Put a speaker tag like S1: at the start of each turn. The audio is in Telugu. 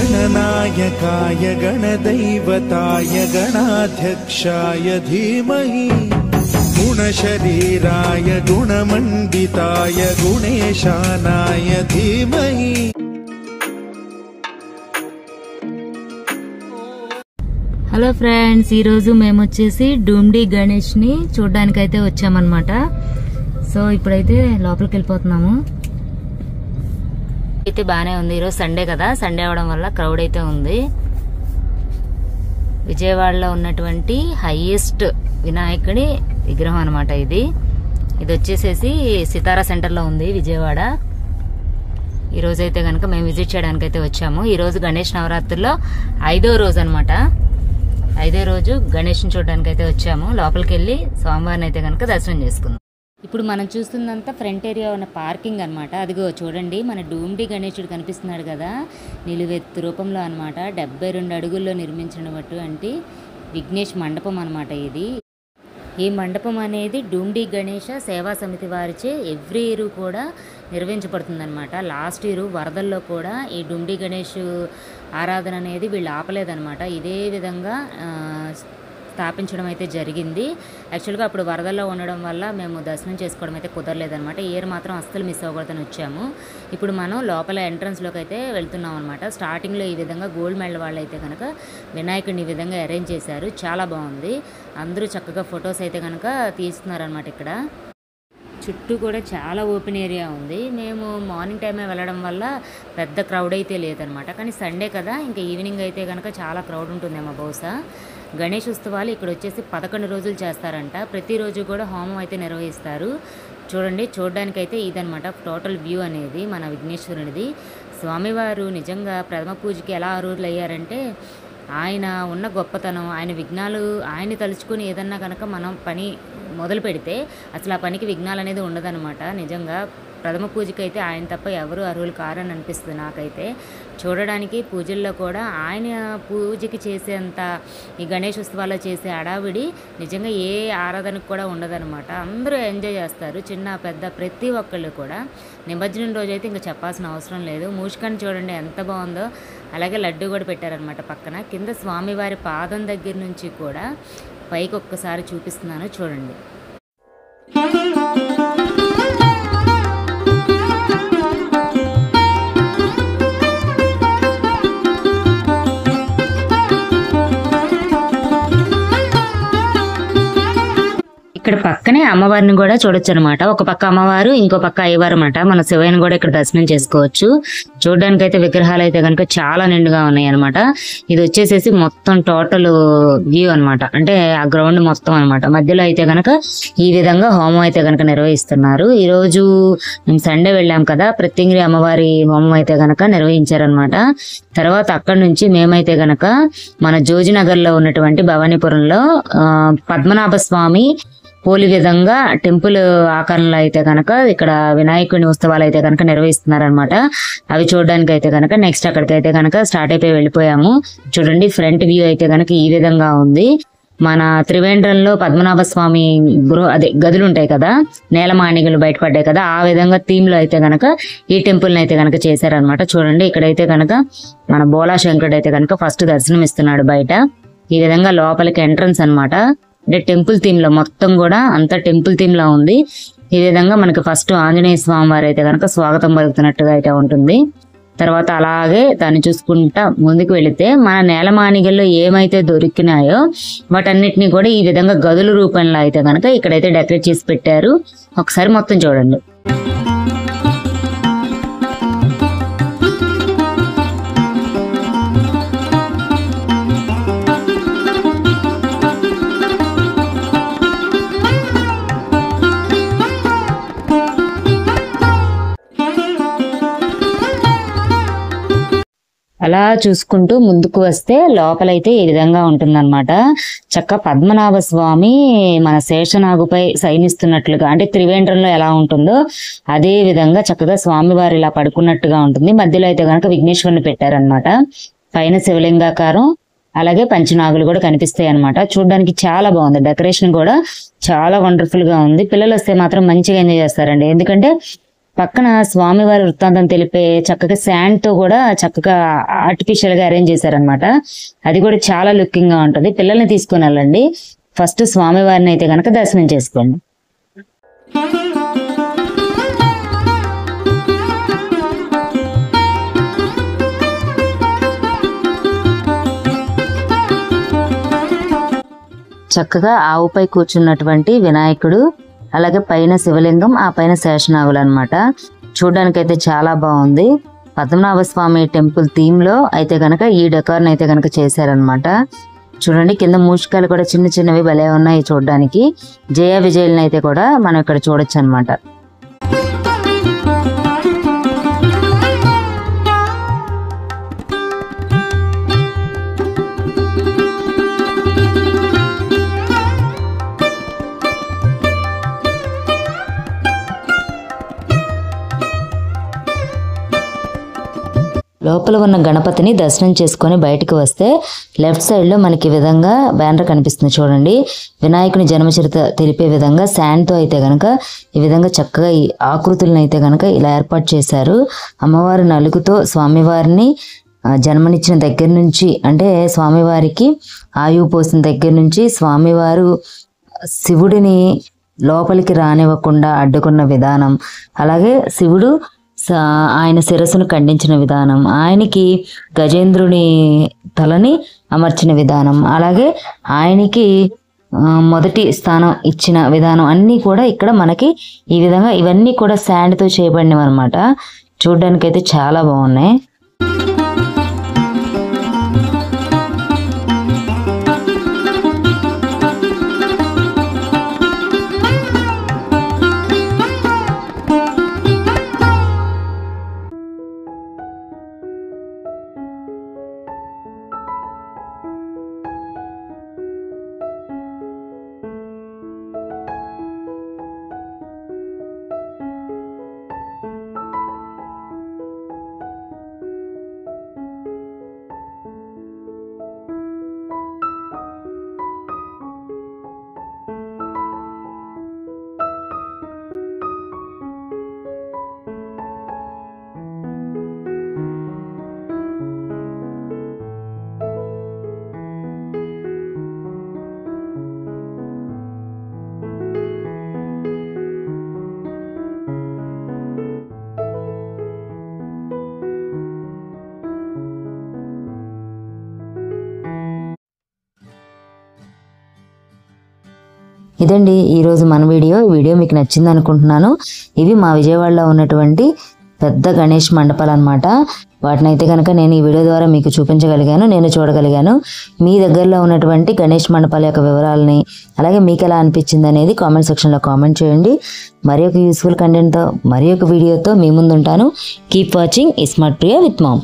S1: गणनायकाय गणदैवताय गणाध्यक्षाय धीमहि गुणशरीराय गुणमण्डिताय गुणेशानाय धीमहि।
S2: హలో ఫ్రెండ్స్, ఈరోజు మేము వచ్చేసి డూమ్డి గణేష్ ని చూడడానికి అయితే వచ్చామన్నమాట. సో ఇప్పుడైతే లోపలికి వెళ్ళిపోతున్నాము. అయితే బానే ఉంది. ఈరోజు సండే కదా, సండే అవడం వల్ల క్రౌడ్ అయితే ఉంది. విజయవాడలో ఉన్నటువంటి హైయెస్ట్ వినాయకుడి విగ్రహం అనమాట ఇది. ఇది వచ్చేసేసి సితారా సెంటర్ లో ఉంది విజయవాడ. ఈ రోజు అయితే కనుక మేము విజిట్ చేయడానికి అయితే వచ్చాము. ఈ రోజు గణేష్ నవరాత్రుల్లో 5వ రోజు అనమాట. 5వ రోజు గణేష్ని చూడడానికి అయితే వచ్చాము. లోపలికి వెళ్ళి స్వామివారిని అయితే కనుక దర్శనం చేసుకుందాం. ఇప్పుడు మనం చూస్తుందంతా ఫ్రంట్ ఏరియా ఉన్న పార్కింగ్ అనమాట. అదిగో చూడండి, మన డూమ్డి గణేశుడు కనిపిస్తున్నాడు కదా, నిలువెత్తు రూపంలో అనమాట. 72 అడుగుల్లో నిర్మించినటువంటి విఘ్నేష్ మండపం అనమాట ఇది. ఈ మండపం అనేది డూమ్డి గణేష సేవా సమితి వారిచే ఎవ్రీ ఇయర్ కూడా నిర్వహించబడుతుందన్నమాట. లాస్ట్ ఇయర్ వరదల్లో కూడా ఈ డూమ్డి గణేష్ ఆరాధన అనేది వీళ్ళు ఆపలేదన్నమాట. ఇదే విధంగా స్థాపించడం అయితే జరిగింది. యాక్చువల్గా అప్పుడు వరదల్లో ఉండడం వల్ల మేము దర్శనం చేసుకోవడం అయితే కుదరలేదనమాట. ఇయర్ మాత్రం అస్సలు మిస్ అవ్వకూడదని వచ్చాము. ఇప్పుడు మనం లోపల ఎంట్రన్స్లోకి అయితే వెళ్తున్నాం అనమాట. స్టార్టింగ్లో ఈ విధంగా గోల్డ్ మెడల్ వాళ్ళు అయితే కనుక వినాయకుడిని ఈ విధంగా అరేంజ్ చేశారు. చాలా బాగుంది. అందరూ చక్కగా ఫొటోస్ అయితే కనుక తీస్తున్నారనమాట. ఇక్కడ చుట్టూ కూడా చాలా ఓపెన్ ఏరియా ఉంది. మేము మార్నింగ్ టైమే వెళ్ళడం వల్ల పెద్ద క్రౌడ్ అయితే లేదనమాట. కానీ సండే కదా, ఇంకా ఈవినింగ్ అయితే కనుక చాలా క్రౌడ్ ఉంటుందేమో బహుశా. గణేష్ ఉత్సవాలు ఇక్కడ వచ్చేసి 11 రోజులు చేస్తారంట. ప్రతిరోజు కూడా హోమం అయితే నిర్వహిస్తారు. చూడండి, చూడడానికైతే ఇదనమాట టోటల్ వ్యూ అనేది మన విఘ్నేశ్వరునిది. స్వామివారు నిజంగా ప్రథమ పూజకి ఎలా అర్హులు అయ్యారంటే, ఆయన ఉన్న గొప్పతనం, ఆయన విఘ్నాలు ఆయన్ని తలుచుకొని ఏదన్నా కనుక మనం పని మొదలు పెడితే అసలు ఆ పనికి విఘ్నాలు అనేది ఉండదన్నమాట. నిజంగా ప్రథమ పూజకి అయితే ఆయన తప్ప ఎవరు అర్హులు కారని అనిపిస్తుంది నాకైతే. చూడడానికి పూజల్లో కూడా ఆయన పూజకి చేసేంత ఈ గణేష్ ఉత్సవాల్లో చేసే అడావిడి నిజంగా ఏ ఆరాధనకు కూడా ఉండదన్నమాట. అందరూ ఎంజాయ్ చేస్తారు, చిన్న పెద్ద ప్రతి ఒక్కళ్ళు కూడా. నిమజ్జనం రోజు అయితే ఇంకా చెప్పాల్సిన అవసరం లేదు. మూషికాన్ని చూడండి ఎంత బాగుందో. అలాగే లడ్డు కూడా పెట్టారనమాట పక్కన. కింద స్వామివారి పాదం దగ్గర నుంచి కూడా పైకి ఒక్కసారి చూపిస్తున్నాను చూడండి. ఇక్కడ పక్కనే అమ్మవారిని కూడా చూడొచ్చు అనమాట. ఒక పక్క అమ్మవారు, ఇంకో పక్క అయ్యవారు అనమాట. మన శివయ్యని కూడా ఇక్కడ దర్శనం చేసుకోవచ్చు. చూడడానికి అయితే విగ్రహాలు అయితే కనుక చాలా నిండుగా ఉన్నాయి అనమాట. ఇది వచ్చేసేసి మొత్తం టోటల్ వ్యూ అనమాట. అంటే ఆ గ్రౌండ్ మొత్తం అనమాట. మధ్యలో అయితే కనుక ఈ విధంగా హోమం అయితే కనుక నిర్వహిస్తున్నారు. ఈ రోజు మేము సండే వెళ్ళాం కదా, ప్రత్యంగిరి అమ్మవారి హోమం అయితే కనుక నిర్వహించారనమాట. తర్వాత అక్కడి నుంచి మేమైతే గనక మన జోజినగర్ లో ఉన్నటువంటి భవానీపురంలో పద్మనాభ స్వామి పోలి విధంగా టెంపుల్ ఆకారంలో అయితే కనుక ఇక్కడ వినాయకుని ఉత్సవాలు అయితే కనుక నిర్వహిస్తున్నారనమాట. అవి చూడడానికి అయితే కనుక నెక్స్ట్ అక్కడికైతే కనుక స్టార్ట్ అయిపోయి వెళ్ళిపోయాము. చూడండి, ఫ్రంట్ వ్యూ అయితే కనుక ఈ విధంగా ఉంది. మన త్రివేంద్రంలో పద్మనాభ స్వామి గదులు ఉంటాయి కదా, నేలమాణిగలు బయటపడ్డాయి కదా, ఆ విధంగా థీమ్ లో అయితే కనుక ఈ టెంపుల్ అయితే కనుక చేశారనమాట. చూడండి, ఇక్కడైతే కనుక మన బోలా శంకరుడు అయితే కనుక ఫస్ట్ దర్శనం ఇస్తున్నాడు బయట. ఈ విధంగా లోపలికి ఎంట్రన్స్ అనమాట. అంటే టెంపుల్ థీమ్ లో మొత్తం కూడా అంతా టెంపుల్ థీమ్ లో ఉంది. ఈ విధంగా మనకి ఫస్ట్ ఆంజనేయ స్వామి వారు అయితే కనుక స్వాగతం పలుకుతున్నట్టుగా అయితే ఉంటుంది. తర్వాత అలాగే దాన్ని చూసుకుంటా ముందుకు వెళితే మన నేలమానిగల్లో ఏమైతే దొరికినాయో వాటన్నిటిని కూడా ఈ విధంగా గదుల రూపంలో అయితే కనుక ఇక్కడైతే డెకరేట్ చేసి పెట్టారు. ఒకసారి మొత్తం చూడండి. అలా చూసుకుంటూ ముందుకు వస్తే లోపలైతే ఈ విధంగా ఉంటుందన్నమాట. చక్క పద్మనాభ స్వామి మన శేషనాగుపై శయనిస్తున్నట్లుగా, అంటే త్రివేంద్రంలో ఎలా ఉంటుందో అదే విధంగా చక్కగా స్వామివారు ఇలా పడుకున్నట్టుగా ఉంటుంది. మధ్యలో అయితే కనుక విఘ్నేశ్వరుని పెట్టారనమాట. పైన శివలింగాకారం, అలాగే పంచనాగులు కూడా కనిపిస్తాయి అనమాట. చూడడానికి చాలా బాగుంది. డెకరేషన్ కూడా చాలా వండర్ఫుల్ గా ఉంది. పిల్లలు వస్తే మాత్రం మంచిగా ఎంజాయ్ చేస్తారండి. ఎందుకంటే పక్కన స్వామివారి వృత్తాంతం తెలిపే చక్కగా శాండ్ తో కూడా చక్కగా ఆర్టిఫిషియల్ గా అరేంజ్ చేశారనమాట. అది కూడా చాలా లుకింగ్ గా ఉంటుంది. పిల్లల్ని తీసుకుని వెళ్ళండి. ఫస్ట్ స్వామివారిని అయితే కనుక దర్శనం చేసుకోండి. చక్కగా ఆవుపై కూర్చున్నటువంటి వినాయకుడు, అలాగే పైన శివలింగం, ఆ పైన శేషనాగులు అనమాట. చూడడానికైతే చాలా బాగుంది. పద్మనాభ స్వామి టెంపుల్ థీమ్ లో అయితే కనుక ఈ డెకార్ని అయితే కనుక చేశారనమాట. చూడండి, కింద మూషికాలు కూడా చిన్న చిన్నవి భలే ఉన్నాయి చూడడానికి. జయ విజయల్ని అయితే కూడా మనం ఇక్కడ చూడొచ్చు అనమాట. లోపల ఉన్న గణపతిని దర్శనం చేసుకొని బయటకు వస్తే లెఫ్ట్ సైడ్ లో మనకి ఈ విధంగా బ్యానర్ కనిపిస్తుంది చూడండి. వినాయకుని జన్మచరిత్ర తెలిపే విధంగా శాండ్ తో అయితే గనక ఈ విధంగా చక్కగా ఈ ఆకృతులను అయితే గనక ఇలా ఏర్పాటు చేశారు. అమ్మవారి నలుగుతో స్వామివారిని జన్మనిచ్చిన దగ్గర నుంచి, అంటే స్వామివారికి ఆయువు పోసిన దగ్గర నుంచి స్వామివారు శివుడిని లోపలికి రానివ్వకుండా అడ్డుకున్న విధానం, అలాగే శివుడు ఆయన శిరస్సును ఖండించిన విధానం, ఆయనకి గజేంద్రుని తలని అమర్చిన విధానం, అలాగే ఆయనకి మొదటి స్థానం ఇచ్చిన విధానం అన్నీ కూడా ఇక్కడ మనకి ఈ విధంగా ఇవన్నీ కూడా శాండ్తో చేయబడినవి అనమాట. చూడ్డానికైతే చాలా బాగున్నాయి. ఇదండి ఈరోజు మన వీడియో మీకు నచ్చింది అనుకుంటున్నాను. ఇవి మా విజయవాడలో ఉన్నటువంటి పెద్ద గణేష్ మండపాలు అనమాట. వాటిని అయితే కనుక నేను ఈ వీడియో ద్వారా మీకు చూపించగలిగాను, నేను చూడగలిగాను. మీ దగ్గరలో ఉన్నటువంటి గణేష్ మండపాల యొక్క వివరాలని, అలాగే మీకు ఎలా అనిపించింది అనేది కామెంట్ సెక్షన్లో కామెంట్ చేయండి. మరి ఒక యూస్ఫుల్ కంటెంట్తో, మరి ఒక వీడియోతో మీ ముందు ఉంటాను. Keep watching smart Priya with ma'am.